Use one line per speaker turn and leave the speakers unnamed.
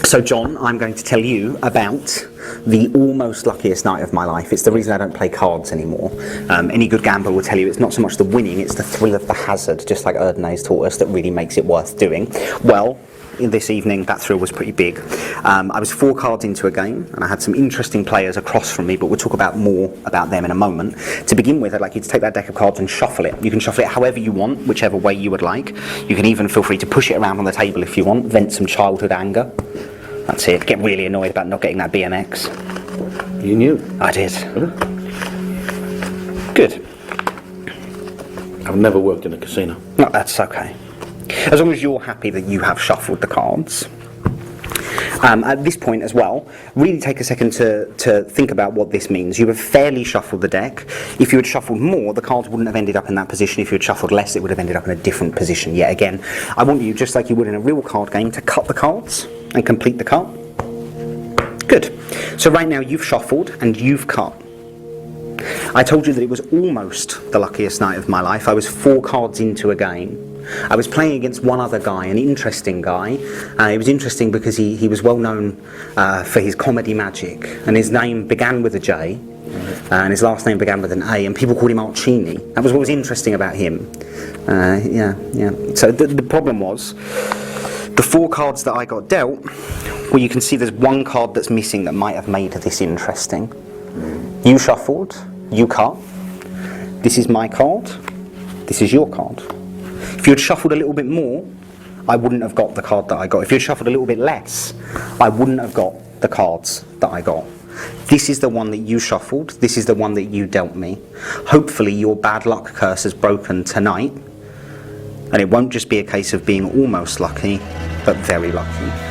So John, I'm going to tell you about the almost luckiest night of my life. It's the reason I don't play cards anymore. Any good gambler will tell you it's not so much the winning, it's the thrill of the hazard, just like Erdnase taught us, that really makes it worth doing. Well, this evening that thrill was pretty big. I was 4 cards into a game and I had some interesting players across from me, but we'll talk about more about them in a moment. To begin with, I'd like you to take that deck of cards and shuffle it. You can shuffle it however you want, whichever way you would like. You can even feel free to push it around on the table if you want, vent some childhood anger. That's it. Get really annoyed about not getting that BMX.
You knew?
I did.
Really?
Good.
I've never worked in a casino.
No, that's okay. As long as you're happy that you have shuffled the cards. At this point as well, really take a second to think about what this means. You have fairly shuffled the deck. If you had shuffled more, the cards wouldn't have ended up in that position. If you had shuffled less, it would have ended up in a different position yet again. I want you, just like you would in a real card game, to cut the cards and complete the card. Good. So right now you've shuffled and you've cut. I told you that it was almost the luckiest night of my life. I was 4 cards into a game. I was playing against one other guy, an interesting guy. It was interesting because he was well known for his comedy magic, and his name began with a J, and his last name began with an A, and people called him Arcini. That was what was interesting about him. Yeah. So the problem was, the 4 cards that I got dealt, well, you can see there's one card that's missing that might have made this interesting. You shuffled, you cut. This is my card, this is your card. If you had shuffled a little bit more, I wouldn't have got the card that I got. If you had shuffled a little bit less, I wouldn't have got the cards that I got. This is the one that you shuffled, this is the one that you dealt me. Hopefully your bad luck curse has broken tonight, and it won't just be a case of being almost lucky, but very lucky.